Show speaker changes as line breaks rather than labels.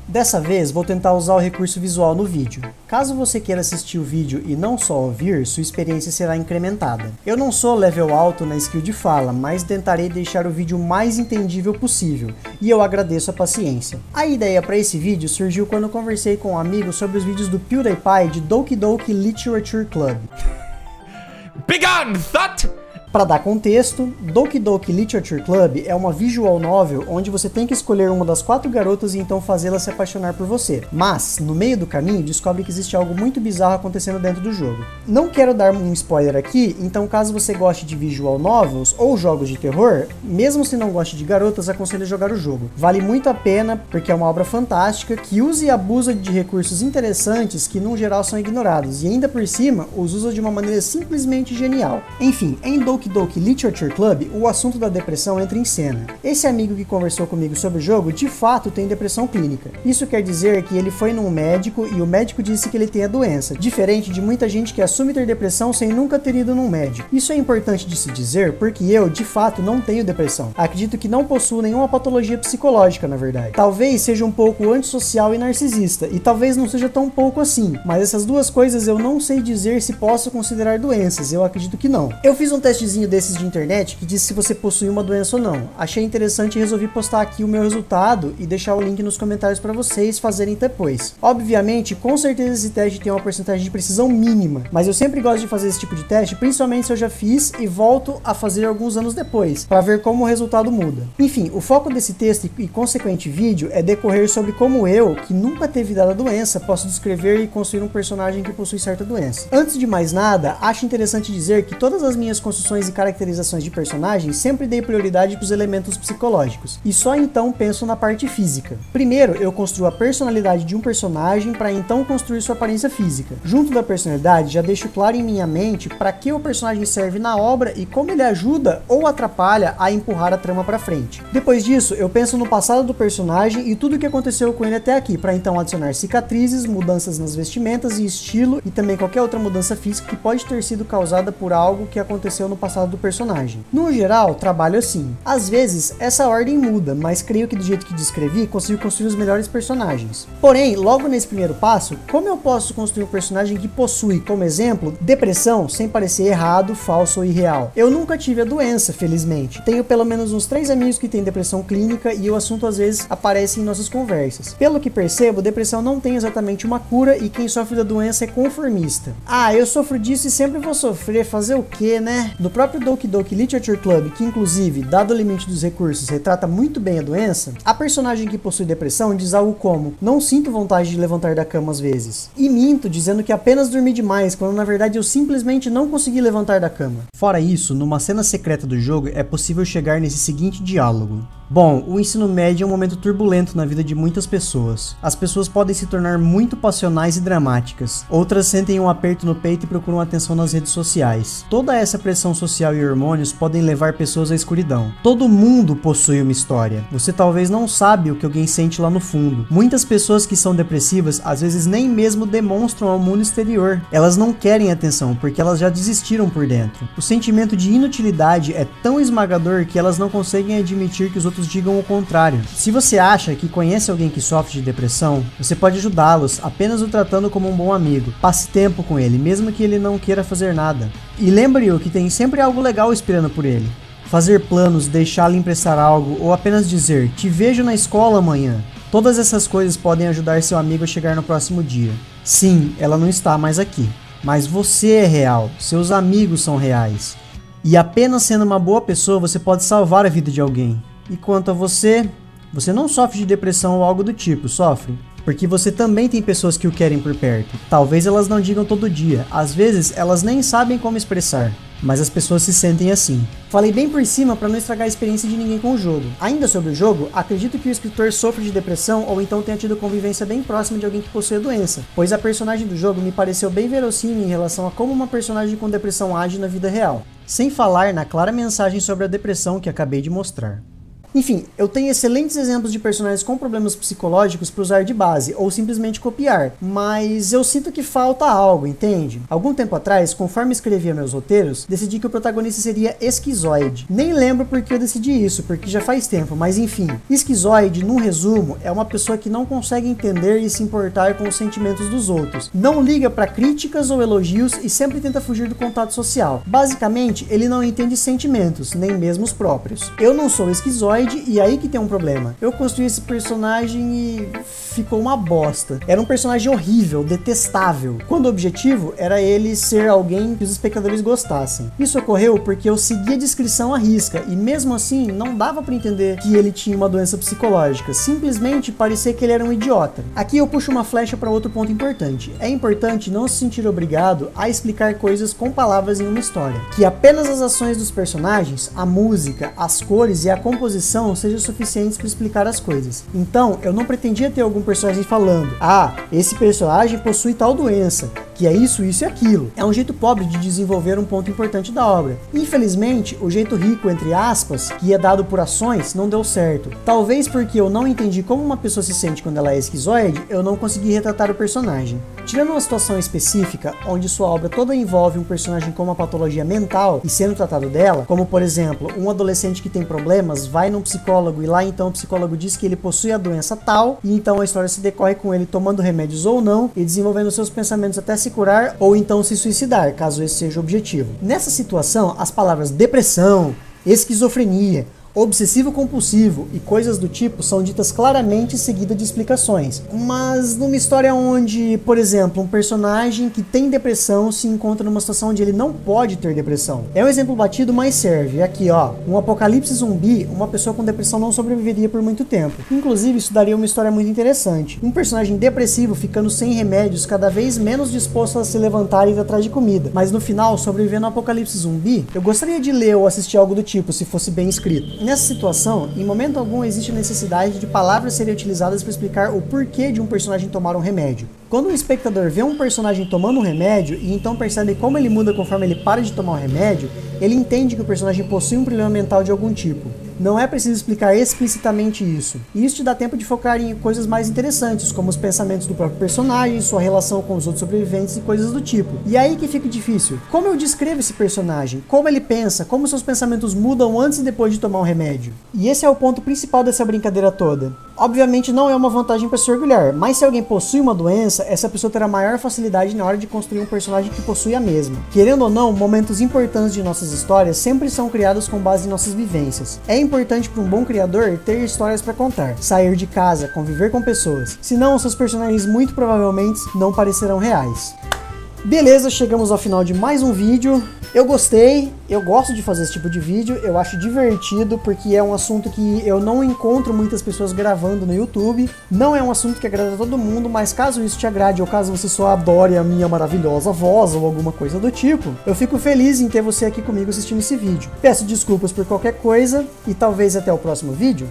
Dessa vez vou tentar usar o recurso visual no vídeo. Caso você queira assistir o vídeo e não só ouvir, sua experiência será incrementada. Eu não sou level alto na skill de fala, mas tentarei deixar o vídeo mais entendível possível, e eu agradeço a paciência. A ideia para esse vídeo surgiu quando conversei com um amigo sobre os vídeos do PewDiePie de Doki Doki Literature Club.
Begone, thought!
Para dar contexto, Doki Doki Literature Club é uma visual novel onde você tem que escolher uma das 4 garotas e então fazê-la se apaixonar por você. Mas, no meio do caminho, descobre que existe algo muito bizarro acontecendo dentro do jogo. Não quero dar um spoiler aqui, então caso você goste de visual novels ou jogos de terror, mesmo se não goste de garotas, aconselho a jogar o jogo. Vale muito a pena porque é uma obra fantástica que usa e abusa de recursos interessantes que no geral são ignorados e ainda por cima os usa de uma maneira simplesmente genial. Enfim, em Doki Doki Literature Club, o assunto da depressão entra em cena. Esse amigo que conversou comigo sobre o jogo, de fato tem depressão clínica. Isso quer dizer que ele foi num médico e o médico disse que ele tem a doença, diferente de muita gente que assume ter depressão sem nunca ter ido num médico. Isso é importante de se dizer porque eu, de fato, não tenho depressão. Acredito que não possuo nenhuma patologia psicológica, na verdade. Talvez seja um pouco antissocial e narcisista, e talvez não seja tão pouco assim, mas essas duas coisas eu não sei dizer se posso considerar doenças, eu acredito que não. Eu fiz um testezinho desses de internet que diz se você possui uma doença ou não. Achei interessante e resolvi postar aqui o meu resultado e deixar o link nos comentários para vocês fazerem depois. Obviamente, com certeza esse teste tem uma porcentagem de precisão mínima, mas eu sempre gosto de fazer esse tipo de teste, principalmente se eu já fiz e volto a fazer alguns anos depois, para ver como o resultado muda. Enfim, o foco desse texto e consequente vídeo é decorrer sobre como eu, que nunca teve dada doença, posso descrever e construir um personagem que possui certa doença. Antes de mais nada, acho interessante dizer que todas as minhas construções e caracterizações de personagens sempre dei prioridade para os elementos psicológicos, e só então penso na parte física. Primeiro, eu construo a personalidade de um personagem para então construir sua aparência física. Junto da personalidade, já deixo claro em minha mente para que o personagem serve na obra e como ele ajuda ou atrapalha a empurrar a trama para frente. Depois disso, eu penso no passado do personagem e tudo o que aconteceu com ele até aqui, para então adicionar cicatrizes, mudanças nas vestimentas e estilo, e também qualquer outra mudança física que pode ter sido causada por algo que aconteceu no passado do personagem. No geral, trabalho assim. Às vezes, essa ordem muda, mas creio que do jeito que descrevi, consigo construir os melhores personagens. Porém, logo nesse primeiro passo, como eu posso construir um personagem que possui, como exemplo, depressão sem parecer errado, falso ou irreal? Eu nunca tive a doença, felizmente. Tenho pelo menos uns 3 amigos que têm depressão clínica e o assunto às vezes aparece em nossas conversas. Pelo que percebo, depressão não tem exatamente uma cura e quem sofre da doença é conformista. Ah, eu sofro disso e sempre vou sofrer, fazer o quê, né? No próprio Doki Doki Literature Club, que inclusive, dado o limite dos recursos, retrata muito bem a doença, a personagem que possui depressão diz algo como: não sinto vontade de levantar da cama às vezes. E minto, dizendo que apenas dormi demais, quando na verdade eu simplesmente não consegui levantar da cama. Fora isso, numa cena secreta do jogo, é possível chegar nesse seguinte diálogo. Bom, o ensino médio é um momento turbulento na vida de muitas pessoas. As pessoas podem se tornar muito passionais e dramáticas. Outras sentem um aperto no peito e procuram atenção nas redes sociais. Toda essa pressão social e hormônios podem levar pessoas à escuridão. Todo mundo possui uma história. Você talvez não sabe o que alguém sente lá no fundo. Muitas pessoas que são depressivas às vezes nem mesmo demonstram ao mundo exterior. Elas não querem atenção porque elas já desistiram por dentro. O sentimento de inutilidade é tão esmagador que elas não conseguem admitir que os outros digam o contrário. Se você acha que conhece alguém que sofre de depressão, você pode ajudá-los apenas o tratando como um bom amigo. Passe tempo com ele, mesmo que ele não queira fazer nada. E lembre-o que tem sempre algo legal esperando por ele. Fazer planos, deixá-lo emprestar algo ou apenas dizer: te vejo na escola amanhã. Todas essas coisas podem ajudar seu amigo a chegar no próximo dia. Sim, ela não está mais aqui, mas você é real, seus amigos são reais. E apenas sendo uma boa pessoa você pode salvar a vida de alguém. E quanto a você, você não sofre de depressão ou algo do tipo, sofre? Porque você também tem pessoas que o querem por perto. Talvez elas não digam todo dia, às vezes elas nem sabem como expressar, mas as pessoas se sentem assim. Falei bem por cima para não estragar a experiência de ninguém com o jogo. Ainda sobre o jogo, acredito que o escritor sofre de depressão ou então tenha tido convivência bem próxima de alguém que possui a doença, pois a personagem do jogo me pareceu bem verossímil em relação a como uma personagem com depressão age na vida real, sem falar na clara mensagem sobre a depressão que acabei de mostrar. Enfim, eu tenho excelentes exemplos de personagens com problemas psicológicos para usar de base, ou simplesmente copiar, mas eu sinto que falta algo, entende? Algum tempo atrás, conforme escrevia meus roteiros, decidi que o protagonista seria esquizoide. Nem lembro por que eu decidi isso, porque já faz tempo, mas enfim. Esquizoide, num resumo, é uma pessoa que não consegue entender e se importar com os sentimentos dos outros, não liga para críticas ou elogios e sempre tenta fugir do contato social. Basicamente, ele não entende sentimentos, nem mesmo os próprios. Eu não sou esquizoide e aí que tem um problema. Eu construí esse personagem e ficou uma bosta. Era um personagem horrível, detestável, quando o objetivo era ele ser alguém que os espectadores gostassem. Isso ocorreu porque eu segui a descrição à risca e mesmo assim não dava para entender que ele tinha uma doença psicológica, simplesmente parecia que ele era um idiota. Aqui eu puxo uma flecha para outro ponto importante. É importante não se sentir obrigado a explicar coisas com palavras em uma história. Que apenas as ações dos personagens, a música, as cores e a composição sejam suficientes para explicar as coisas. Então, eu não pretendia ter algum personagem falando: ah, esse personagem possui tal doença, que é isso, isso e aquilo. É um jeito pobre de desenvolver um ponto importante da obra. Infelizmente, o jeito rico, entre aspas, que é dado por ações, não deu certo. Talvez porque eu não entendi como uma pessoa se sente quando ela é esquizoide, eu não consegui retratar o personagem. Tirando uma situação específica, onde sua obra toda envolve um personagem com uma patologia mental e sendo tratado dela, como por exemplo, um adolescente que tem problemas, vai num psicólogo e lá então o psicólogo diz que ele possui a doença tal, e então a história se decorre com ele tomando remédios ou não, e desenvolvendo seus pensamentos até se curar ou então se suicidar, caso esse seja o objetivo. Nessa situação, as palavras depressão, esquizofrenia, obsessivo-compulsivo e coisas do tipo são ditas claramente seguidas de explicações. Mas numa história onde, por exemplo, um personagem que tem depressão se encontra numa situação onde ele não pode ter depressão. É um exemplo batido, mas serve. Aqui, ó, um apocalipse zumbi, uma pessoa com depressão não sobreviveria por muito tempo. Inclusive, isso daria uma história muito interessante. Um personagem depressivo ficando sem remédios, cada vez menos disposto a se levantar e ir atrás de comida. Mas no final, sobrevivendo ao apocalipse zumbi, eu gostaria de ler ou assistir algo do tipo, se fosse bem escrito. Nessa situação, em momento algum existe a necessidade de palavras serem utilizadas para explicar o porquê de um personagem tomar um remédio. Quando um espectador vê um personagem tomando um remédio e então percebe como ele muda conforme ele para de tomar o remédio, ele entende que o personagem possui um problema mental de algum tipo. Não é preciso explicar explicitamente isso. E isso te dá tempo de focar em coisas mais interessantes, como os pensamentos do próprio personagem, sua relação com os outros sobreviventes e coisas do tipo. E aí que fica difícil. Como eu descrevo esse personagem? Como ele pensa? Como seus pensamentos mudam antes e depois de tomar um remédio? E esse é o ponto principal dessa brincadeira toda. Obviamente não é uma vantagem para se orgulhar, mas se alguém possui uma doença, essa pessoa terá maior facilidade na hora de construir um personagem que possui a mesma. Querendo ou não, momentos importantes de nossas histórias sempre são criados com base em nossas vivências. É importante para um bom criador ter histórias para contar, sair de casa, conviver com pessoas. Senão, seus personagens muito provavelmente não parecerão reais. Beleza, chegamos ao final de mais um vídeo. Eu gostei, eu gosto de fazer esse tipo de vídeo, eu acho divertido porque é um assunto que eu não encontro muitas pessoas gravando no YouTube. Não é um assunto que agrada a todo mundo, mas caso isso te agrade ou caso você só adore a minha maravilhosa voz ou alguma coisa do tipo, eu fico feliz em ter você aqui comigo assistindo esse vídeo. Peço desculpas por qualquer coisa e talvez até o próximo vídeo.